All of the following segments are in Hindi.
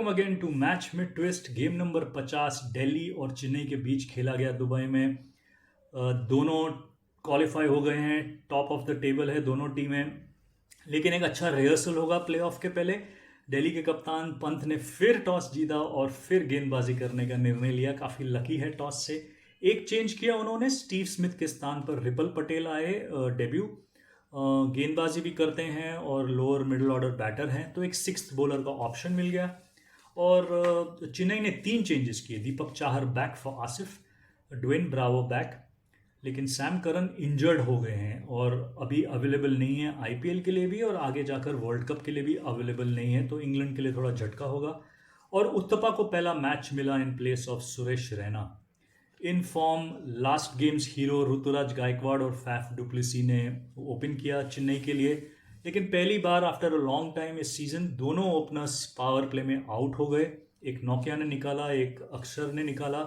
वेलकम अगेन टू मैच में ट्विस्ट। गेम नंबर 50 दिल्ली और चेन्नई के बीच खेला गया दुबई में। दोनों क्वालिफाई हो गए हैं, टॉप ऑफ द टेबल है दोनों टीमें। लेकिन एक अच्छा रिहर्सल होगा प्लेऑफ के पहले। दिल्ली के कप्तान पंत ने फिर टॉस जीता और फिर गेंदबाजी करने का निर्णय लिया। काफ़ी लकी है टॉस से। एक चेंज किया उन्होंने, स्टीव स्मिथ के स्थान पर रिपल पटेल आए डेब्यू। गेंदबाजी भी करते हैं और लोअर मिडिल ऑर्डर बैटर हैं, तो एक सिक्स्थ बॉलर का ऑप्शन मिल गया। और चेन्नई ने 3 चेंजेस किए। Deepak Chahar back for Asif, Dwayne Bravo back, लेकिन सैम करन इंजर्ड हो गए हैं और अभी अवेलेबल नहीं है आईपीएल के लिए भी, और आगे जाकर वर्ल्ड कप के लिए भी अवेलेबल नहीं है, तो इंग्लैंड के लिए थोड़ा झटका होगा। और उत्तपा को पहला मैच मिला in place of Suresh Raina. In form last games hero Ruturaj Gaikwad और फैफ डुप्लेसी ने ओपन किया चेन्नई के लिए। लेकिन पहली बार आफ्टर अ लॉन्ग टाइम इस सीजन दोनों ओपनर्स पावर प्ले में आउट हो गए। एक नोकिया ने निकाला, एक अक्षर ने निकाला,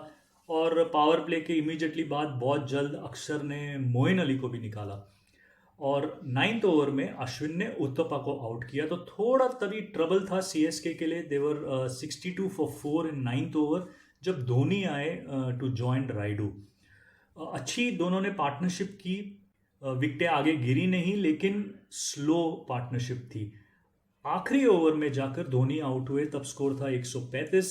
और पावर प्ले के इमीडिएटली बाद बहुत जल्द अक्षर ने मोइन अली को भी निकाला। और 9th ओवर में अश्विन ने उत्तपा को आउट किया, तो थोड़ा तभी ट्रबल था सीएसके के लिए। देवर 62 फॉर 4 इन 9th ओवर जब धोनी आए टू जॉइन राइडू। अच्छी दोनों ने पार्टनरशिप की। विकेटें आगे गिरी नहीं, लेकिन स्लो पार्टनरशिप थी। आखिरी ओवर में जाकर धोनी आउट हुए, तब स्कोर था 135।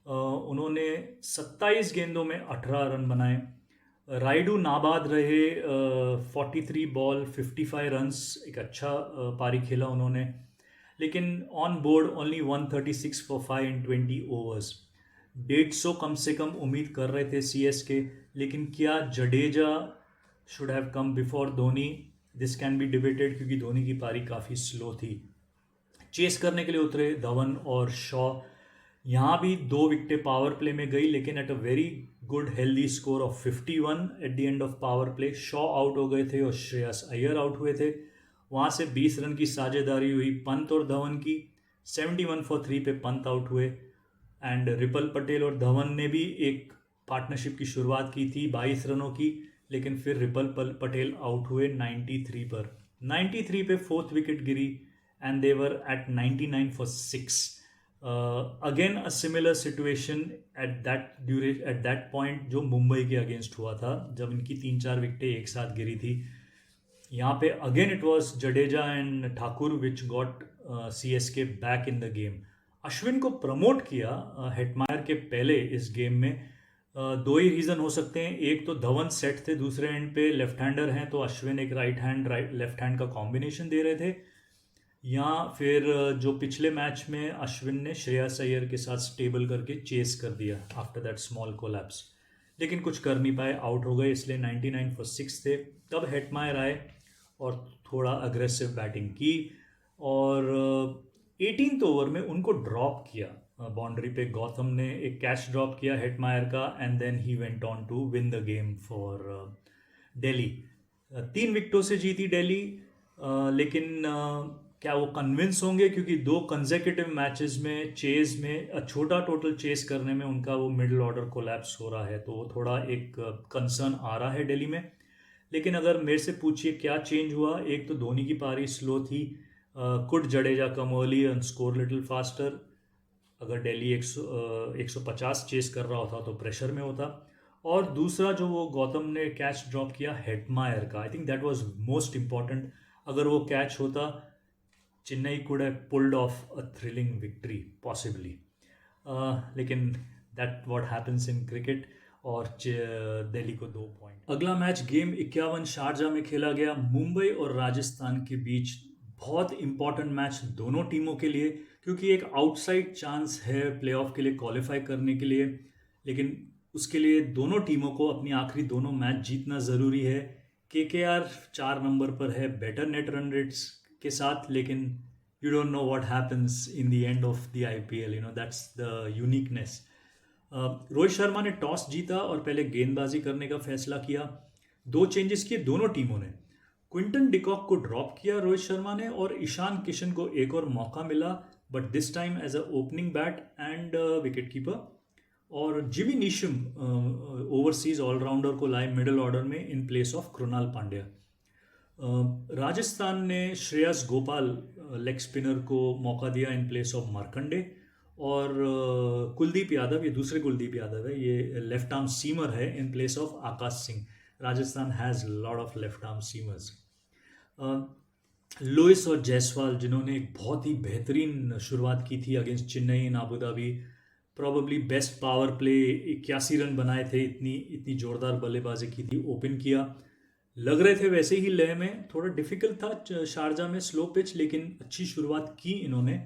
उन्होंने 27 गेंदों में 18 रन बनाए। राइडू नाबाद रहे, 43 बॉल 55 रन्स, एक अच्छा पारी खेला उन्होंने। लेकिन on board only 136 for 5 in 20 overs. 150 कम से कम उम्मीद कर रहे थे सीएसके, लेकिन क्या Jadeja should have come before Dhoni? This can be debated, क्योंकि धोनी की पारी काफ़ी स्लो थी। चेस करने के लिए उतरे धवन और शॉ। यहाँ भी 2 विकेटें पावर प्ले में गई, लेकिन at a very good healthy score of 51 at the end of power play. Shaw out हो गए थे और श्रेयस अय्यर आउट हुए थे। वहाँ से 20 रन की साझेदारी हुई पंत और धवन की। 71 फॉर 3 पे पंत आउट हुए। एंड रिपल पटेल और धवन ने भी एक पार्टनरशिप की शुरुआत की थी 22 रनों की, लेकिन फिर रिपल पटेल आउट हुए 93 पर। 93 पे 4th wicket Giri and they were at 99 for 6। Again a similar situation at that point जो मुंबई के अगेंस्ट हुआ था, जब इनकी 3-4 विकेटें एक साथ गिरी थी। यहाँ पे again it was Jadeja and Thakur which got CSK back in the game. Ashwin को प्रमोट किया हेटमायर के पहले इस गेम में। 2 ही रीज़न हो सकते हैं। एक तो धवन सेट थे दूसरे एंड पे, लेफ्ट हैंडर हैं, तो अश्विन एक राइट लेफ्ट हैंड का कॉम्बिनेशन दे रहे थे। या फिर जो पिछले मैच में अश्विन ने श्रेयस अय्यर के साथ स्टेबल करके चेस कर दिया आफ्टर दैट स्मॉल कोलैप्स, लेकिन कुछ कर नहीं पाए, आउट हो गए, इसलिए 99 फॉर 6 थे। तब हेटमायर आए और थोड़ा अग्रेसिव बैटिंग की, और 18th ओवर में उनको ड्रॉप किया बाउंड्री पे। गौतम ने एक कैच ड्रॉप किया हेटमायर का, and then he went on to win the game for Delhi. 3 विकेटों से जीती दिल्ली। लेकिन क्या वो कन्विंस होंगे, क्योंकि 2 कंसेक्यूटिव मैचेस में चेज में छोटा टोटल चेस करने में उनका वो मिडिल ऑर्डर कोलैप्स हो रहा है, तो वो थोड़ा एक कंसर्न आ रहा है दिल्ली में। लेकिन अगर मेरे से पूछिए क्या चेंज हुआ, एक तो धोनी की पारी स्लो थी। Could Jadeja come early and score little faster. अगर दिल्ली 150 चेस कर रहा होता तो प्रेशर में होता। और दूसरा जो वो गौतम ने कैच ड्रॉप किया हेटमायर का, I think that was most important. अगर वो कैच होता, Chennai could have pulled off a thrilling victory possibly. लेकिन that what happens in cricket, और दिल्ली को 2 पॉइंट। अगला मैच गेम 51 शारजा में खेला गया, मुंबई और राजस्थान के बीच। बहुत इंपॉर्टेंट मैच दोनों टीमों के लिए, क्योंकि एक आउटसाइड चांस है प्लेऑफ के लिए क्वालिफाई करने के लिए। लेकिन उसके लिए दोनों टीमों को अपनी आखिरी दोनों मैच जीतना ज़रूरी है। केकेआर 4 नंबर पर है बेटर नेट रन रेट्स के साथ, लेकिन you don't know what happens in the end of the IPL, you know that's the uniqueness. Rohit Sharma ने टॉस जीता और पहले गेंदबाजी करने का फैसला किया। 2 चेंजेस किए दोनों टीमों ने। क्विंटन डिकॉक को ड्रॉप किया रोहित शर्मा ने, और ईशान किशन को एक और मौका मिला, but this time as a opening bat and wicket keeper. और जिमी नीशम ओवरसीज ऑलराउंडर को लाए मिडिल ऑर्डर में in place of Krunal Pandya. Rajasthan ने श्रेयस गोपाल लेग स्पिनर को मौका दिया इन प्लेस ऑफ मार्कंडे, और कुलदीप यादव, ये दूसरे कुलदीप यादव है, ये लेफ्ट आर्म सीमर है in place of Akash Singh. Rajasthan has lot of left arm seamers. Lewis और जायसवाल जिन्होंने एक बहुत ही बेहतरीन शुरुआत की थी against Chennai in Abu Dhabi, probably best power play, 81 run बनाए थे, इतनी इतनी जोरदार बल्लेबाजी की थी, ओपन किया, लग रहे थे वैसे ही लय में। थोड़ा डिफिकल्ट था शारजा में, स्लो पिच, लेकिन अच्छी शुरुआत की इन्होंने।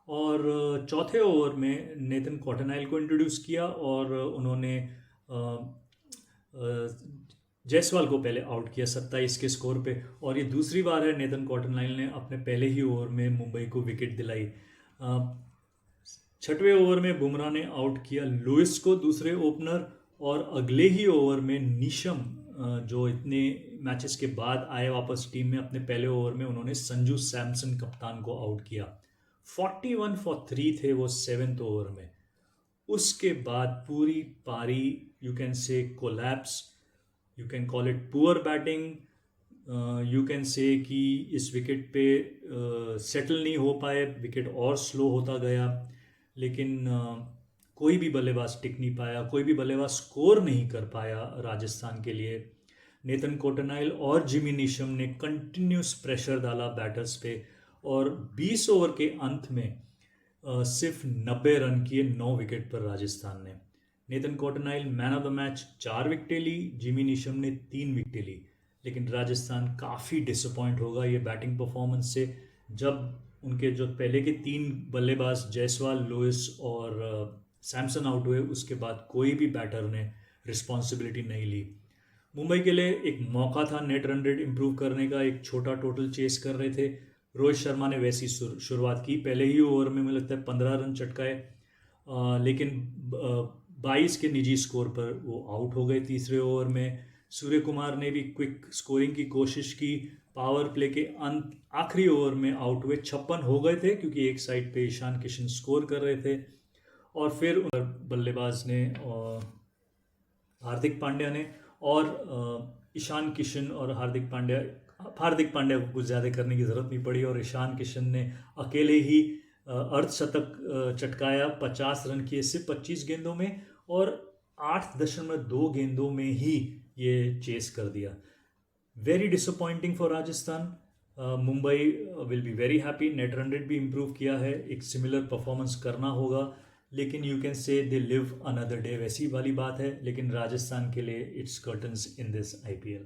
और चौथे ओवर में नेथन कॉटनआइल को इंट्रोड्यूस किया और उन्होंने जायसवाल को पहले आउट किया 27 के स्कोर पे। और ये दूसरी बार है नेथन कॉटनआइल ने अपने पहले ही ओवर में मुंबई को विकेट दिलाई। छठवें ओवर में बुमराह ने आउट किया लुइस को, दूसरे ओपनर, और अगले ही ओवर में नीशम, जो इतने मैचेस के बाद आए वापस टीम में, अपने पहले ओवर में उन्होंने संजू सैमसन कप्तान को आउट किया। 41 फॉर 3 थे वो 7th ओवर में। उसके बाद पूरी पारी, you can say collapse, you can call it poor batting, you can say कि इस विकेट पे सेटल नहीं हो पाए, विकेट और स्लो होता गया, लेकिन कोई भी बल्लेबाज टिक नहीं पाया, कोई भी बल्लेबाज स्कोर नहीं कर पाया राजस्थान के लिए। नेथन कॉटनआइल और जिमी नीशम ने कंटिन्यूस प्रेशर डाला बैटर्स पे, और 20 ओवर के अंत में सिर्फ 90 रन किए 9 विकेट पर राजस्थान ने। Nathan Coulter Nile man of the match, 4 विकेटें ली, जिमी नीशम ने 3 विकेटें ली, लेकिन राजस्थान काफ़ी डिसअपॉइंट होगा ये बैटिंग परफॉर्मेंस से, जब उनके जो पहले के 3 बल्लेबाज जायसवाल, लुइस और सैमसन आउट हुए, उसके बाद कोई भी बैटर ने रिस्पॉन्सिबिलिटी नहीं ली। मुंबई के लिए एक मौका था नेट रन रेट इम्प्रूव करने का, एक छोटा टोटल चेस कर रहे थे। रोहित शर्मा ने वैसी शुरुआत की, पहले ही ओवर में मुझे लगता है 15 रन चटकाए, लेकिन 22 के निजी स्कोर पर वो आउट हो गए तीसरे ओवर में। सूर्य कुमार ने भी क्विक स्कोरिंग की कोशिश की, पावर प्ले के अंत आखिरी ओवर में आउट हुए, 56 हो गए थे क्योंकि एक साइड पे ईशान किशन स्कोर कर रहे थे। और फिर बल्लेबाज ने हार्दिक पांड्या ने, और ईशान किशन और हार्दिक पांड्या को कुछ ज़्यादा करने की ज़रूरत नहीं पड़ी, और ईशान किशन ने अकेले ही अर्धशतक चटकाया, 50 रन किए सिर्फ 25 गेंदों में, और 8.2 गेंदों में ही ये चेस कर दिया। Very disappointing for Rajasthan. Mumbai will be very happy, net run rate भी इम्प्रूव किया है, एक सिमिलर परफॉर्मेंस करना होगा, लेकिन you can say they live another day, वैसी वाली बात है। लेकिन राजस्थान के लिए it's curtains in this IPL।